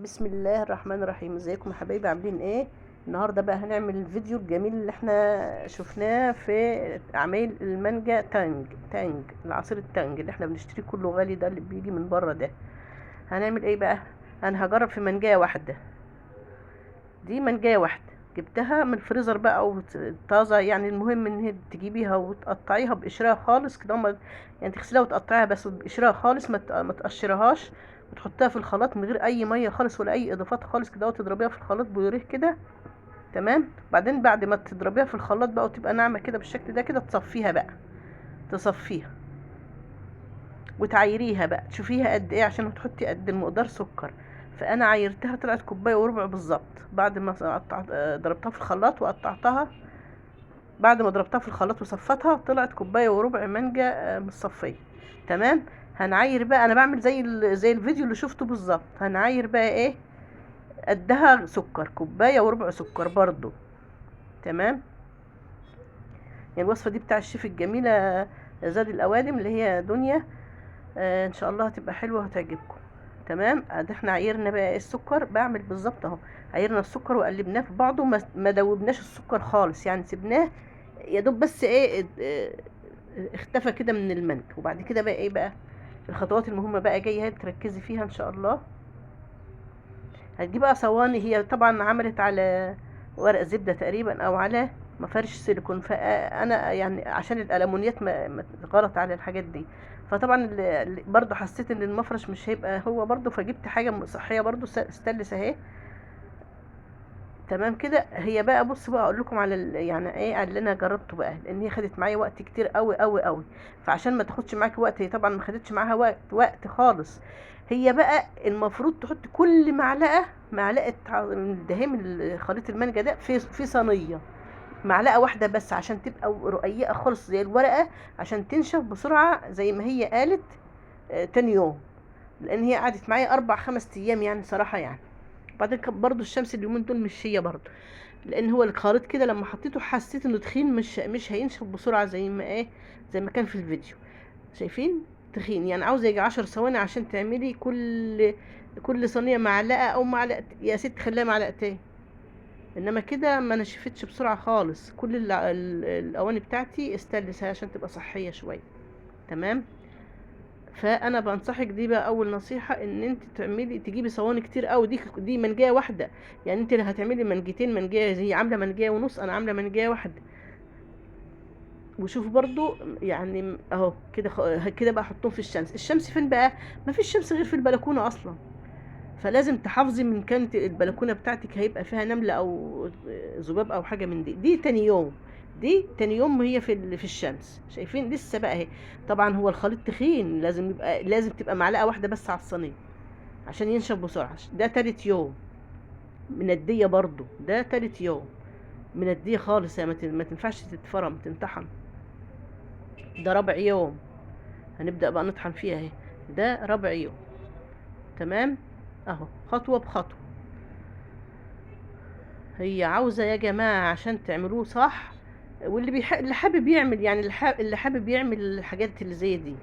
بسم الله الرحمن الرحيم. ازيكم يا حبايبي؟ عاملين ايه؟ النهارده بقى هنعمل الفيديو الجميل اللي احنا شفناه في عمايل المانجا تانج العصير التانج اللي احنا بنشتريه كله غالي، ده اللي بيجي من بره ده. هنعمل ايه بقى؟ انا هجرب في منجايه واحده. دي منجايه واحده جبتها من الفريزر بقى او طازه، يعني المهم ان هي تجيبيها وتقطعيها بقشرها خالص كده، يعني تغسليها وتقطعيها بس بقشرها خالص، ما تقشرهاش، وتحطها في الخلاط من غير اي ميه خالص ولا اي اضافات خالص كده، وتضربيها في الخلاط بيوريه كده. تمام. بعدين بعد ما تضربيها في الخلاط بقى وتبقى ناعمه كده بالشكل ده كده، تصفيها بقى، تصفيها وتعايريها بقى، تشوفيها قد ايه عشان تحطي قد المقدار سكر. فانا عايرتها طلعت كوبايه وربع بالظبط، بعد ما ضربتها في الخلاط وقطعتها. بعد ما ضربتها في الخلاط وصفتها طلعت كوبايه وربع مانجا متصفيه. تمام. هنعاير بقى، انا بعمل زي الفيديو اللي شفته بالظبط. هنعاير بقى ايه؟ قدها سكر، كوبايه وربع سكر برضو. تمام. يعني الوصفه دي بتاع الشيف الجميله زاد الاوادم اللي هي دنيا. ان شاء الله هتبقى حلوه وهتعجبكم. تمام. ادي احنا عايرنا بقى ايه السكر، بعمل بالظبط اهو. عايرنا السكر وقلبناه في بعضه، ما دوبناش السكر خالص، يعني سيبناه يا دوب بس ايه اختفى كده من الملك. وبعد كده بقى ايه بقى الخطوات المهمه بقى جايه هي تركزي فيها ان شاء الله. هتجيب بقى صواني، هي طبعا عملت على ورق زبده تقريبا او على مفارش سيليكون، فانا يعني عشان الالومنيات ما غلط على الحاجات دي. فطبعا برضو حسيت ان المفرش مش هيبقى هو برضو، فجبت حاجه صحيه برضو ستانلس اهي. تمام كده. هي بقى بص بقى اقول لكم على يعني ايه على اللي انا جربته بقى، لان هي خدت معايا وقت كتير قوي قوي قوي. فعشان ما تاخدش معاكي وقت، هي طبعا ما خدتش معاها وقت خالص. هي بقى المفروض تحط كل معلقه من دهان خليط المانجا ده في صينيه، معلقه واحده بس عشان تبقى رقيقه خالص زي الورقه، عشان تنشف بسرعه زي ما هي قالت. تاني يوم، لان هي قعدت معايا 4 5 ايام يعني صراحه يعني. بعدين كان برضو الشمس اليومين دول مش هي برضو، لان هو الخليط كده لما حطيته حسيت انه تخين، مش هينشف بسرعه زي ما ايه، زي ما كان في الفيديو. شايفين؟ تخين يعني، عاوزه يجي 10 ثواني عشان تعملي كل صينيه معلقه او معلقه، يا ست خليها معلقتين. انما كده ما نشفتش بسرعه خالص. كل الاواني بتاعتي استانلس عشان تبقى صحيه شويه. تمام. فانا بنصحك دي بقى اول نصيحه، ان انت تجيبي صواني كتير قوي. دي منجايه واحده، يعني انت اللي هتعملي منجتين، منجايه زي عامله منجايه ونص، انا عامله منجايه واحده. وشوف برضو يعني اهو كده كده بقى حطهم في الشمس. الشمس فين بقى؟ ما فيش شمس غير في البلكونه اصلا، فلازم تحافظي من كانت البلكونه بتاعتك هيبقى فيها نمله او ذباب او حاجه من دي تاني يوم. دي تاني يوم هي في الشمس. شايفين لسه بقى اهي. طبعا هو الخليط تخين، لازم تبقى معلقه واحده بس على الصينيه عشان ينشف بسرعه. ده تالت يوم. منديه برضو، ده تالت يوم. منديه خالص، هي ما تنفعش تتفرم تنطحن. ده رابع يوم. هنبدأ بقى نطحن فيها اهي. ده رابع يوم. تمام. اهو خطوة بخطوة. هي عاوزة يا جماعة عشان تعملوه صح، اللي حابب يعمل، يعني اللي حابب يعمل الحاجات اللي زي دي.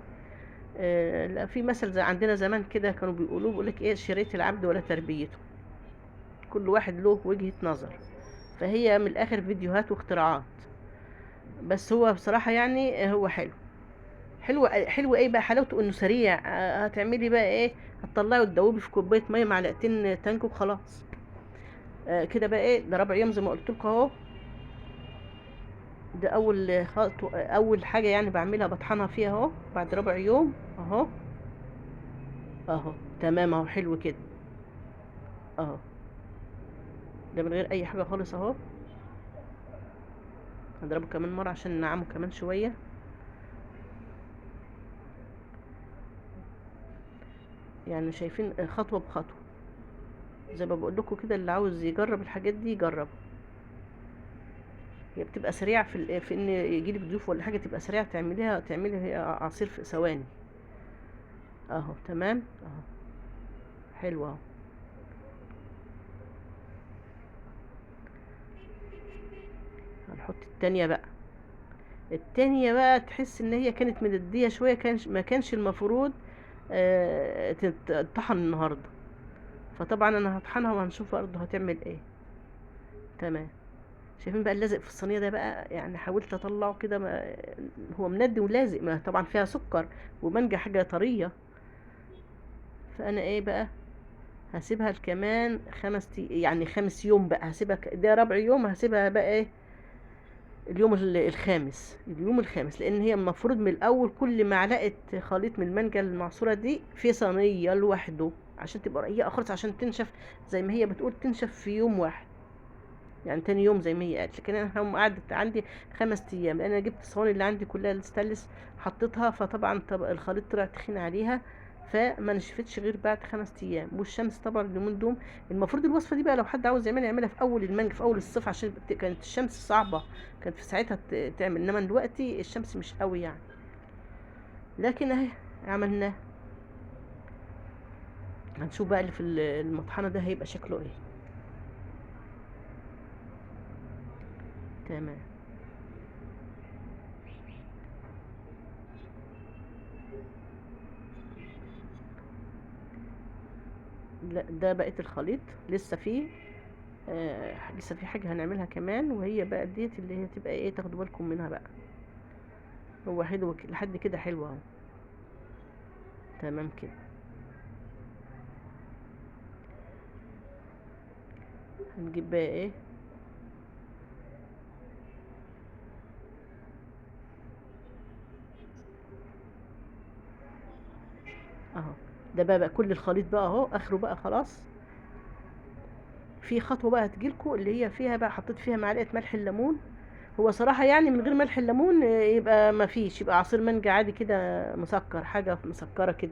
لا، في مثل زي عندنا زمان كده كانوا بيقولوه، بيقولك ايه، شريط العبد ولا تربيته. كل واحد له وجهة نظر. فهي من الاخر فيديوهات واختراعات، بس هو بصراحة يعني هو حلو. حلو حلو. ايه بقى حلاوته؟ انه سريع. هتعملي بقى ايه؟ هتطلعي وتدوبي في كوبايه ميه معلقتين تانك وخلاص. كده بقى ايه، ده رابع يوم زي ما قلت لكم اهو. ده اول خطوه، اول حاجه يعني بعملها بطحنها فيها اهو بعد رابع يوم اهو. اهو تمام اهو، حلو كده اهو. ده من غير اي حاجه خالص اهو. هضربه كمان مره عشان ننعمه كمان شويه. يعني شايفين خطوه بخطوه. زي ما بقول لكم كده، اللي عاوز يجرب الحاجات دي يجرب. هي بتبقى سريعة في ان يجيلك ضيوف ولا حاجة، تبقى سريعة تعملي هي عصير في ثواني. اهو تمام اهو. حلو اهو. هنحط التانية بقى. التانية بقى تحس ان هي كانت مددية شوية، ما كانش المفروض تطحن النهاردة. فطبعا انا هطحنها وهنشوف برضه هتعمل ايه. تمام. شايفين بقى اللازق في الصينيه ده بقى، يعني حاولت اطلعه كده، ما هو مندي ولازق، ما طبعا فيها سكر ومانجا حاجه طريه. فانا ايه بقى، هسيبها كمان يعني 5 يوم بقى، هسيبها ده رابع يوم، هسيبها بقى ايه، اليوم اليوم الخامس، لان هي المفروض من الاول كل معلقه خليط من المانجا المعصوره دي في صينيه لوحده عشان تبقى رقيقه خالص، عشان تنشف زي ما هي بتقول، تنشف في يوم واحد، يعني تاني يوم زي ما هي قالت. لكن انا هم قعدت عندي 5 ايام، لان انا جبت الصواني اللي عندي كلها الستانلس حطيتها، فطبعا الخليط طلع تخين عليها، فما نشفتش غير بعد 5 ايام. والشمس طبعا اليومين دول، المفروض الوصفه دي بقى لو حد عاوز يعملها يعملها في اول المانجا، في اول الصيف، عشان كانت الشمس صعبه، كانت في ساعتها تعمل، انما دلوقتي الشمس مش قوي يعني. لكن اهي عملناه. هنشوف بقى اللي في المطحنه ده هيبقى شكله ايه. تمام. لا ده بقيت الخليط، لسه فيه لسه في حاجة هنعملها كمان، وهي بقى ديت اللي هي تبقى ايه، تاخدوا بالكم منها بقى. هو حلو لحد كده حلو اهو. تمام كده. هنجيب بقى ايه، اهو. ده بقى كل الخليط بقى اهو اخره بقى خلاص. في خطوة بقى هتجيلكوا اللي هي فيها بقى، حطيت فيها معلقة ملح الليمون. هو صراحة يعني من غير ملح الليمون يبقى ما فيش، يبقى عصير مانجا عادي كده مسكر، حاجة مسكرة كده.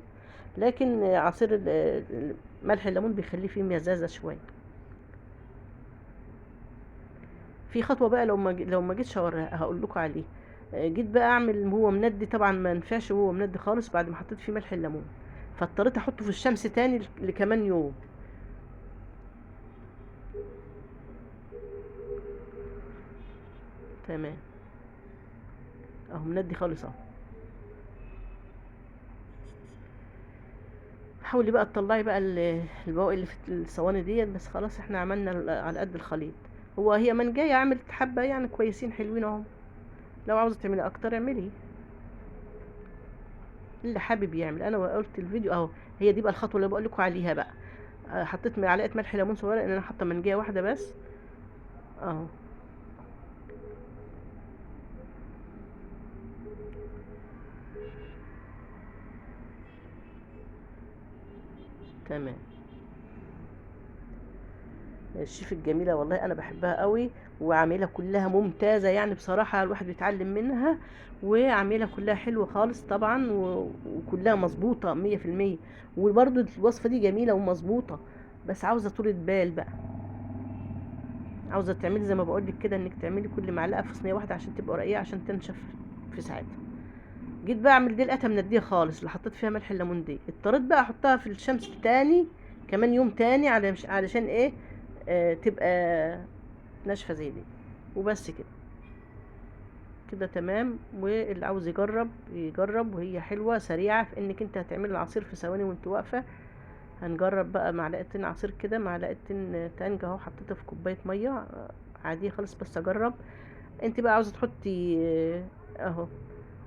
لكن عصير ملح الليمون بيخليه فيه مزازة شوية. في خطوه بقى لو ما جيتش هقول لكم عليه. جيت بقى اعمل هو مندي، طبعا ما ينفعش وهو مندي خالص بعد ما حطيت فيه ملح الليمون، فاضطريت احطه في الشمس تاني لكمان يوم. تمام. اهو مندي خالص اهو. حاولي بقى تطلعي بقى البواقي اللي في الصواني ديت، بس خلاص احنا عملنا على قد الخليط. هي منجاية عملت حبة يعني كويسين حلوين اهو. لو عاوزة تعملي اكتر اعملي، اللي حابب يعمل. انا قلت الفيديو اهو. هي دي بقى الخطوة اللي بقول لكم عليها بقى. حطيت معلقة ملح ليمون صغيرة، لان انا حاطة منجاية واحدة بس اهو. تمام. الشيف الجميلة والله انا بحبها قوي، وعاملة كلها ممتازة يعني بصراحة، الواحد بيتعلم منها. وعاملة كلها حلوة خالص طبعا، وكلها مظبوطة 100%. وبرضو الوصفة دي جميلة ومظبوطة، بس عاوزة طولة بال بقى. عاوزة تعملي زي ما بقولك كده، انك تعملي كل معلقة في صينية واحدة عشان تبقى رقيقة، عشان تنشف في ساعتها. جيت بقى اعمل دي لقيتها منديه خالص، اللي حطيت فيها ملح الليمون دي، اضطريت بقى احطها في الشمس تاني، كمان يوم تاني، علشان ايه، تبقى ناشفه زي دي. وبس كده. كده تمام. واللي عاوز يجرب يجرب، وهي حلوه سريعه في انك انت هتعمل العصير في ثواني وانت واقفه. هنجرب بقى معلقتين عصير كده، معلقتين تانج اهو، حطيتها في كوبايه ميه عاديه خالص، بس اجرب. انت بقى عاوزه تحطي اهو،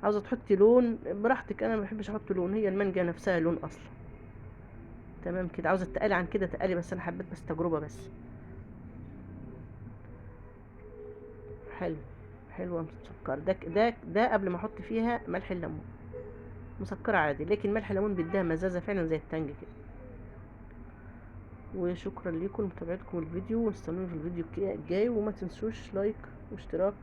عاوزه تحطي لون براحتك، انا ما بحبش احط لون، هي المانجا نفسها لون اصلا. تمام كده. عاوزه تقلي عن كده تقلي، بس انا حبيت بس تجربه بس. حلو. حلوه مسكر، ده قبل ما احط فيها ملح الليمون، مسكره عادي، لكن ملح الليمون بيديها مزازه فعلا زي التانج كده. وشكرا لكم لمتابعتكم الفيديو، واستنوني في الفيديو الجاي، وما تنسوش لايك واشتراك.